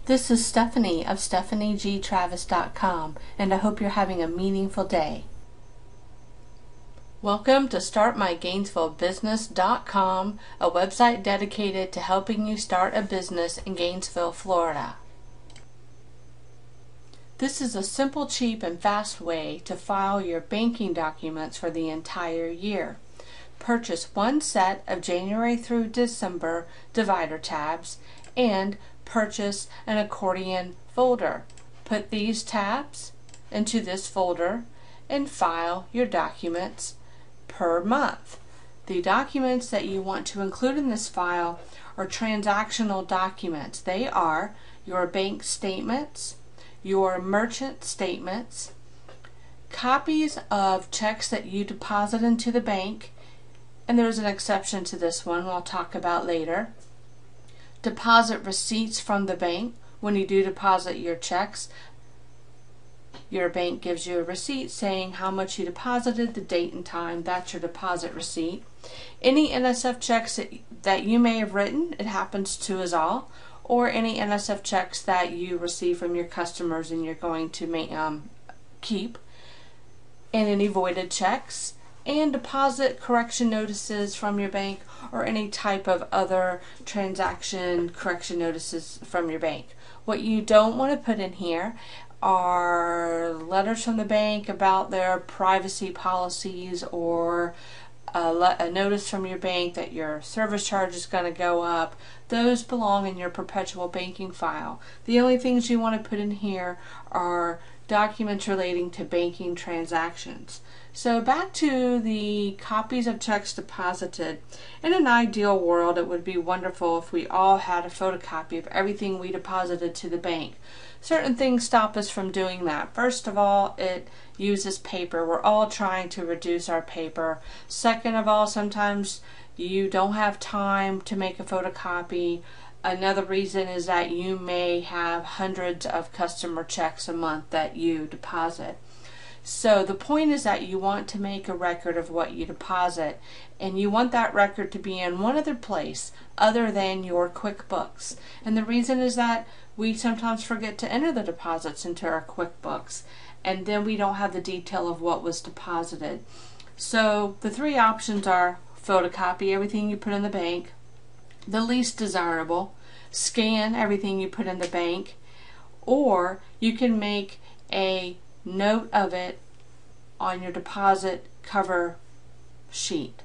This is Stephanie of StephanieGTravis.com, and I hope you're having a meaningful day. Welcome to StartMyGainesvilleBusiness.com, a website dedicated to helping you start a business in Gainesville, Florida. This is a simple, cheap, and fast way to file your banking documents for the entire year. Purchase one set of January through December divider tabs and purchase an accordion folder. Put these tabs into this folder and file your documents per month. The documents that you want to include in this file are transactional documents. They are your bank statements, your merchant statements, copies of checks that you deposit into the bank, and there's an exception to this one I'll talk about later. Deposit receipts from the bank. When you do deposit your checks, your bank gives you a receipt saying how much you deposited, the date and time. That's your deposit receipt. Any NSF checks that you may have written, it happens to us all, or any NSF checks that you receive from your customers and you're going to keep, and any voided checks, and deposit correction notices from your bank or any type of other transaction correction notices from your bank. What you don't want to put in here are letters from the bank about their privacy policies, or a notice from your bank that your service charge is going to go up. Those belong in your perpetual banking file. The only things you want to put in here are documents relating to banking transactions. So back to the copies of checks deposited. In an ideal world, it would be wonderful if we all had a photocopy of everything we deposited to the bank. Certain things stop us from doing that. First of all, it uses paper. We're all trying to reduce our paper. Second of all, sometimes you don't have time to make a photocopy. Another reason is that you may have hundreds of customer checks a month that you deposit. So the point is that you want to make a record of what you deposit, and you want that record to be in one other place other than your QuickBooks. And the reason is that we sometimes forget to enter the deposits into our QuickBooks, and then we don't have the detail of what was deposited. So the three options are photocopy everything you put in the bank, the least desirable, scan everything you put in the bank, or you can make a note of it on your deposit cover sheet.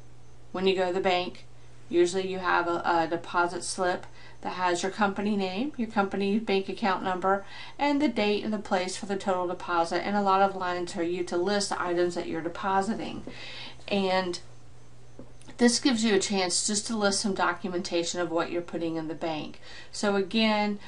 When you go to the bank, usually you have a deposit slip that has your company name, your company bank account number, and the date and the place for the total deposit, and a lot of lines for you to list the items that you're depositing. And this gives you a chance just to list some documentation of what you're putting in the bank. So again,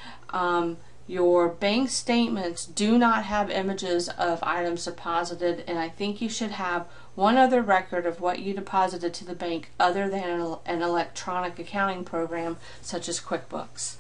your bank statements do not have images of items deposited, and I think you should have one other record of what you deposited to the bank other than an electronic accounting program such as QuickBooks.